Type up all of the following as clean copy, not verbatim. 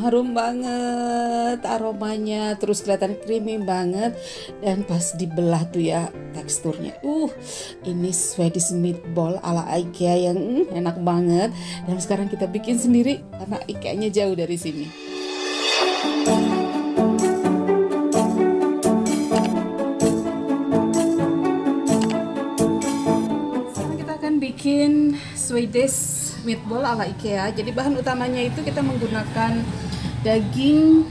Harum banget aromanya, terus kelihatan creamy banget, dan pas dibelah tuh ya teksturnya. Ini Swedish meatball ala IKEA yang enak banget. Dan sekarang kita bikin sendiri karena IKEA-nya jauh dari sini. Sekarang kita akan bikin Swedish meatball ala IKEA. Jadi bahan utamanya itu kita menggunakan daging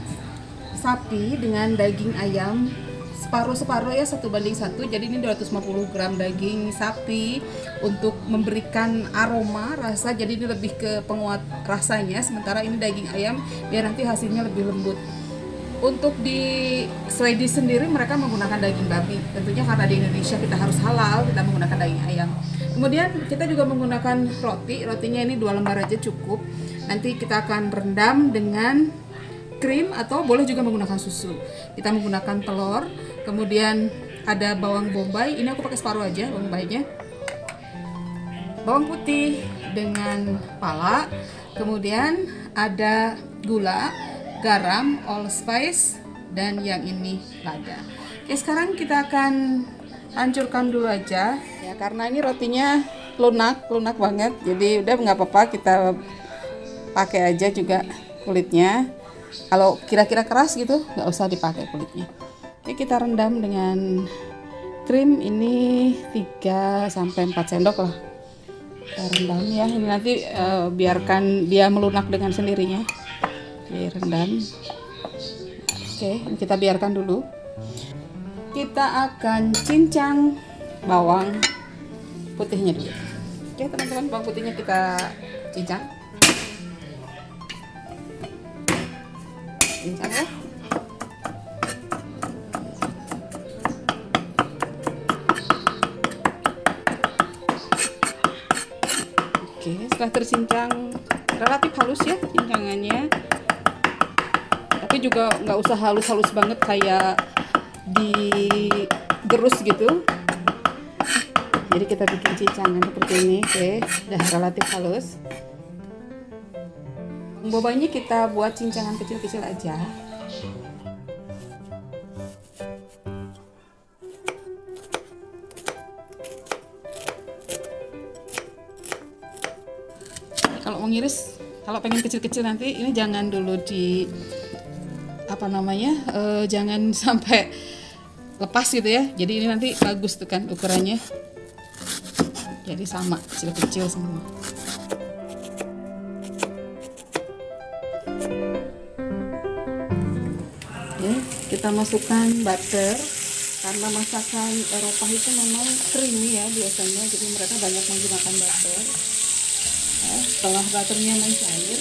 sapi dengan daging ayam separuh-separuh ya, 1:1. Jadi ini 250 gram daging sapi untuk memberikan aroma rasa, jadi ini lebih ke penguat rasanya, sementara ini daging ayam biar nanti hasilnya lebih lembut. Untuk di Swedish sendiri mereka menggunakan daging babi, tentunya karena di Indonesia kita harus halal, kita menggunakan daging ayam. Kemudian kita juga menggunakan rotinya ini 2 lembar aja cukup. Nanti kita akan rendam dengan krim atau boleh juga menggunakan susu. Kita menggunakan telur, kemudian ada bawang bombay, ini aku pakai separuh aja bawang bombaynya. Bawang putih dengan pala, kemudian ada gula, garam, allspice, dan yang ini lada. Oke, sekarang kita akan hancurkan dulu aja ya, karena ini rotinya lunak banget, jadi udah nggak apa-apa, kita pakai aja juga kulitnya. Kalau kira-kira keras gitu nggak usah dipakai kulitnya. Oke, kita rendam dengan krim ini 3-4 sendok lah, kita rendam ya. Ini nanti biarkan dia melunak dengan sendirinya. Oke, rendam. Oke, ini kita biarkan dulu. Kita akan cincang bawang putihnya dulu. Oke teman-teman, bawang putihnya kita cincang ya. Oke, setelah tercincang relatif halus ya cincangannya, tapi juga nggak usah halus-halus banget kayak digerus gitu. Jadi kita bikin cincangan seperti ini. Oke, udah relatif halus. Bobanya kita buat cincangan kecil-kecil aja. Kalau mau ngiris, kalau pengen kecil-kecil nanti ini jangan dulu di jangan sampai lepas gitu ya. Jadi ini nanti bagus tuh kan ukurannya. Jadi sama, kecil-kecil semua. Oke, kita masukkan butter. Karena masakan Eropa itu memang creamy ya biasanya, jadi mereka banyak menggunakan butter. Nah, setelah butternya mencair,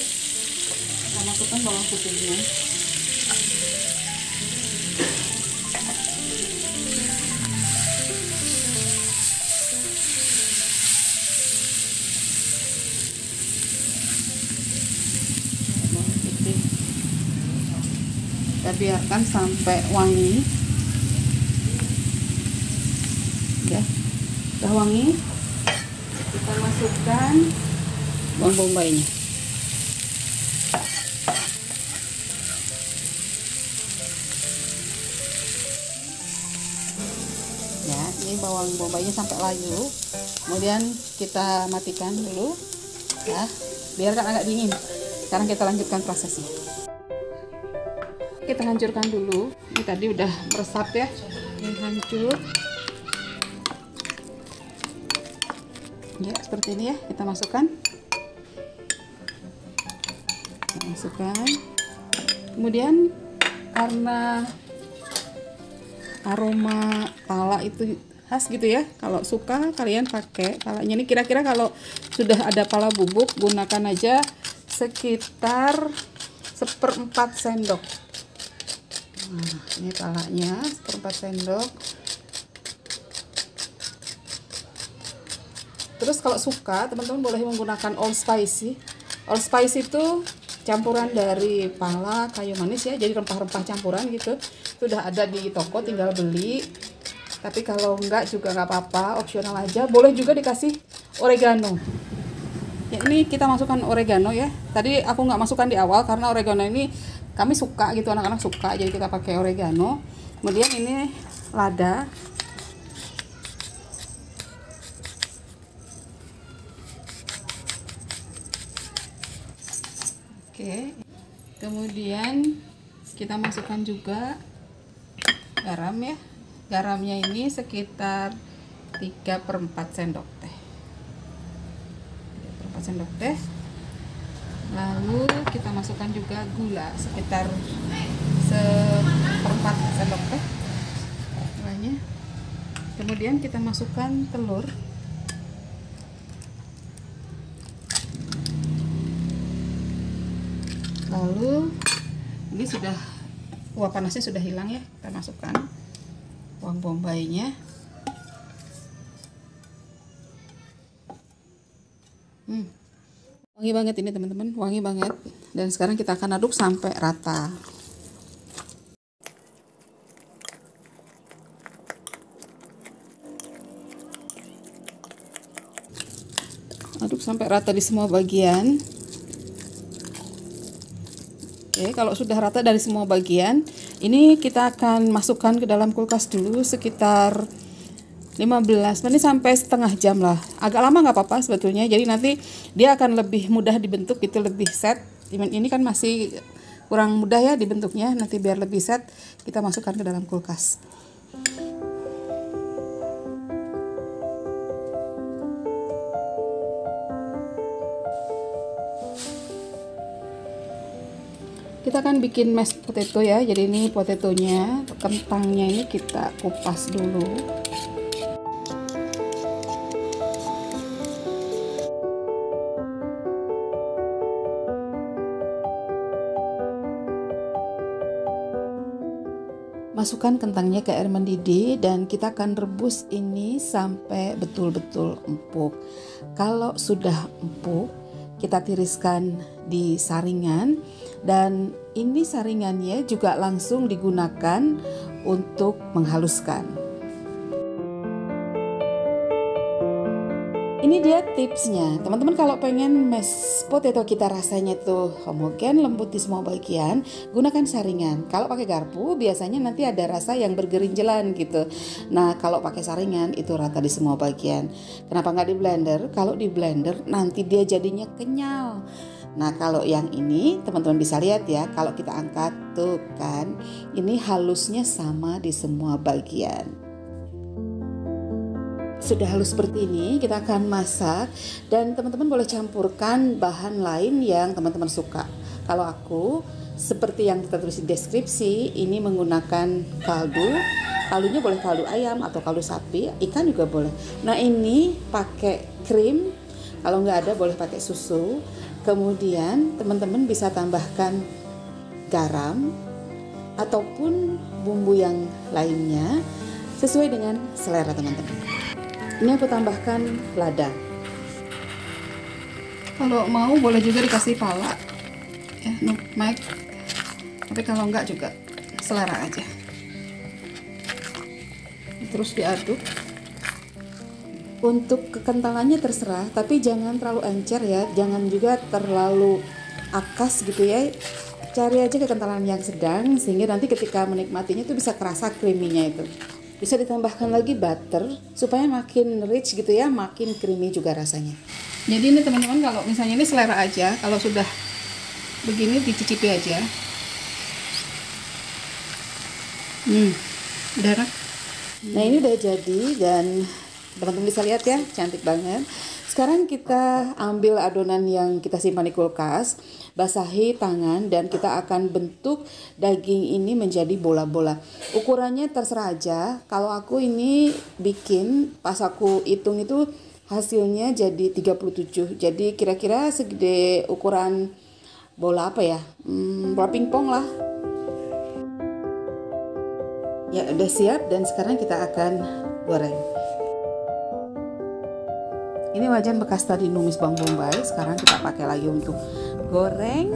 kita masukkan bawang putihnya. Kita biarkan sampai wangi ya. Udah wangi, kita masukkan bawang bombaynya. Ya, ini bawang bombaynya sampai layu. Kemudian kita matikan dulu ya, biarkan agak dingin. Sekarang kita lanjutkan prosesnya. Kita hancurkan dulu. Ini tadi udah meresap ya, ini hancur ya, seperti ini ya. Kita masukkan, kemudian karena aroma pala itu khas gitu ya, kalau suka kalian pakai palanya. Ini kira-kira kalau sudah ada pala bubuk, gunakan aja sekitar 1/4 sendok. Nah, ini palanya 1/4 sendok. Terus kalau suka, teman-teman boleh menggunakan allspice. Allspice itu campuran dari pala, kayu manis ya, jadi rempah-rempah campuran gitu. Itu udah ada di toko, tinggal beli. Tapi kalau enggak juga nggak apa-apa, opsional aja. Boleh juga dikasih oregano Ya, ini kita masukkan oregano ya. Tadi aku nggak masukkan di awal karena oregano ini kami suka gitu, anak-anak suka, jadi kita pakai oregano. Kemudian ini lada. Oke. Kemudian kita masukkan juga garam ya. Garamnya ini sekitar 3/4 sendok teh. 3/4 sendok teh. Lalu kita masukkan juga gula sekitar 1/4 sendok teh gulanya. Kemudian kita masukkan telur. Lalu ini sudah uap panasnya sudah hilang ya, kita masukkan bawang bombaynya. Wangi banget ini teman-teman, wangi banget. Dan sekarang kita akan aduk sampai rata. Aduk sampai rata di semua bagian. Oke, kalau sudah rata dari semua bagian, ini kita akan masukkan ke dalam kulkas dulu sekitar 15 menit sampai setengah jam lah. Agak lama nggak apa-apa sebetulnya, jadi nanti dia akan lebih mudah dibentuk gitu, lebih set. Ini kan masih kurang mudah ya dibentuknya, nanti biar lebih set kita masukkan ke dalam kulkas. Kita akan bikin mashed potato ya. Jadi ini potatonya, kentangnya ini kita kupas dulu. Masukkan kentangnya ke air mendidih dan kita akan rebus ini sampai betul-betul empuk. Kalau sudah empuk, kita tiriskan di saringan, dan ini saringannya juga langsung digunakan untuk menghaluskan. Ini dia tipsnya, teman-teman. Kalau pengen mashed potato kita rasanya tuh homogen, lembut di semua bagian, gunakan saringan. Kalau pakai garpu biasanya nanti ada rasa yang bergerinjelan gitu. Nah, kalau pakai saringan itu rata di semua bagian. Kenapa nggak di blender? Kalau di blender nanti dia jadinya kenyal. Nah, kalau yang ini teman-teman bisa lihat ya, kalau kita angkat tuh kan, ini halusnya sama di semua bagian. Sudah halus seperti ini, kita akan masak, dan teman-teman boleh campurkan bahan lain yang teman-teman suka. Kalau aku, seperti yang kita tulis di deskripsi, ini menggunakan kaldu. Kaldunya boleh kaldu ayam atau kaldu sapi, ikan juga boleh. Nah, ini pakai krim, kalau nggak ada boleh pakai susu. Kemudian teman-teman bisa tambahkan garam ataupun bumbu yang lainnya sesuai dengan selera teman-teman. Ini aku tambahkan lada. Kalau mau boleh juga dikasih pala ya, nutmeg. Tapi kalau enggak juga selera aja. Terus diaduk. Untuk kekentalannya terserah, tapi jangan terlalu encer ya, jangan juga terlalu akas gitu ya. Cari aja kekentalan yang sedang sehingga nanti ketika menikmatinya itu bisa kerasa creamy-nya itu. Bisa ditambahkan lagi butter supaya makin rich gitu ya, makin creamy juga rasanya. Jadi ini teman-teman, kalau misalnya ini selera aja, kalau sudah begini dicicipi aja. Udah enak. Nah, ini udah jadi dan teman-teman bisa lihat ya, cantik banget. Sekarang kita ambil adonan yang kita simpan di kulkas, basahi tangan, dan kita akan bentuk daging ini menjadi bola-bola. Ukurannya terserah aja. Kalau aku ini bikin, pas aku hitung itu hasilnya jadi 37. Jadi kira-kira segede ukuran bola apa ya? Bola pingpong lah. Ya, udah siap dan sekarang kita akan goreng. Ini wajan bekas tadi numis bawang bombay, sekarang kita pakai lagi untuk goreng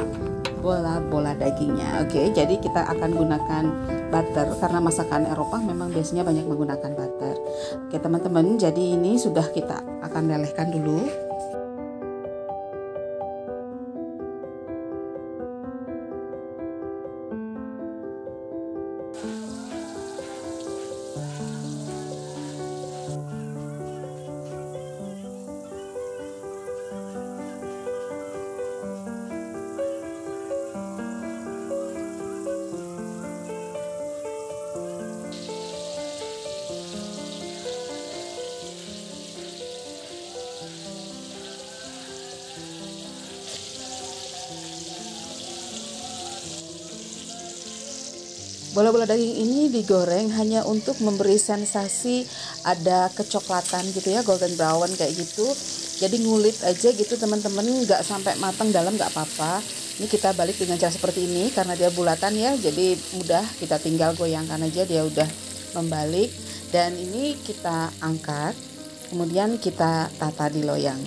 bola-bola dagingnya. Oke, jadi kita akan gunakan butter karena masakan Eropa memang biasanya banyak menggunakan butter. Oke teman-teman, jadi ini sudah kita akan lelehkan dulu. Bola-bola daging ini digoreng hanya untuk memberi sensasi ada kecoklatan gitu ya, golden brown kayak gitu. Jadi ngulit aja gitu teman-teman, nggak sampai matang dalam nggak apa-apa. Ini kita balik dengan cara seperti ini karena dia bulatan ya, jadi mudah, kita tinggal goyangkan aja dia udah membalik. Dan ini kita angkat, kemudian kita tata di loyang.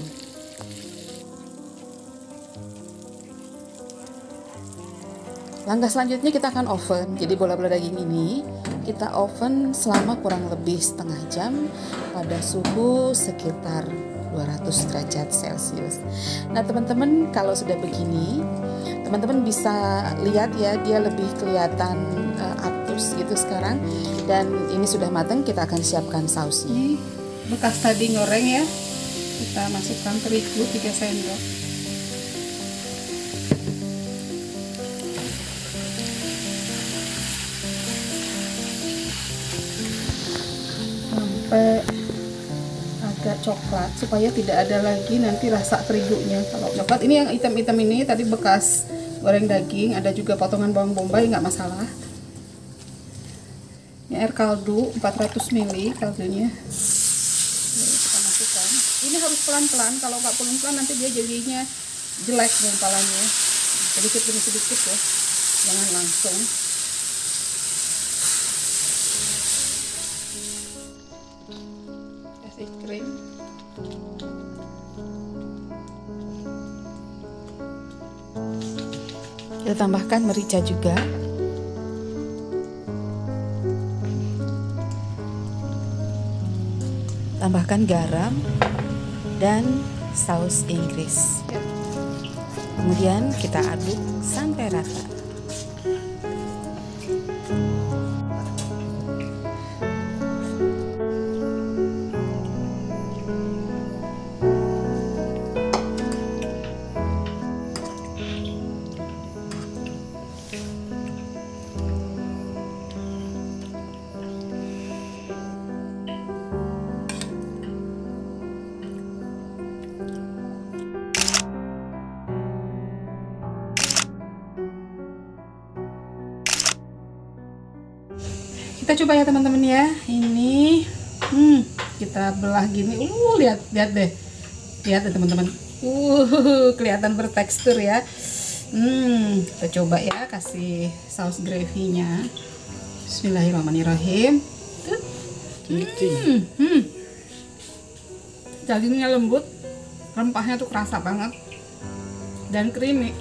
Langkah selanjutnya kita akan oven. Jadi bola-bola daging ini kita oven selama kurang lebih setengah jam pada suhu sekitar 200 derajat Celcius. Nah teman-teman, kalau sudah begini teman-teman bisa lihat ya, dia lebih kelihatan atus gitu sekarang. Dan ini sudah matang, kita akan siapkan sausnya. Ini bekas tadi ngoreng ya, kita masukkan terigu 3 sendok. Sampai agak coklat supaya tidak ada lagi nanti rasa terigunya. Kalau coklat, ini yang hitam-hitam ini tadi bekas goreng daging, ada juga potongan bawang bombay, nggak masalah. Ini air kaldu 400 ml kaldunya. Kita masukkan. Ini harus pelan-pelan, kalau nggak pelan-pelan nanti dia jadinya jelek gumpalannya. Sedikit demi sedikit ya, jangan langsung. Kasih krim. Kita tambahkan merica juga. Tambahkan garam dan saus Inggris. Kemudian kita aduk sampai rata. Kita coba ya teman-teman ya. Ini kita belah gini. Lihat deh. Lihat deh teman-teman. Kelihatan bertekstur ya. Kita coba ya, kasih saus gravy-nya. Bismillahirrahmanirrahim. Dagingnya lembut, rempahnya tuh kerasa banget dan creamy.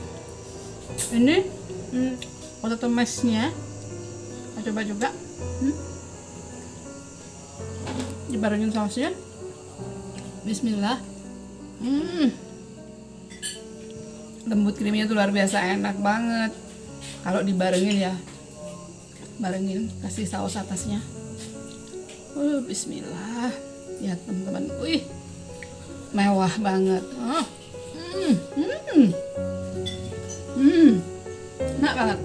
Ini potato mash-nya. Kita coba juga. Dibarengin sausnya. Bismillah. Lembut, creamy-nya tuh luar biasa, enak banget. Kalau dibarengin ya, barengin kasih saus atasnya. Bismillah. Ya teman-teman, mewah banget. Enak banget.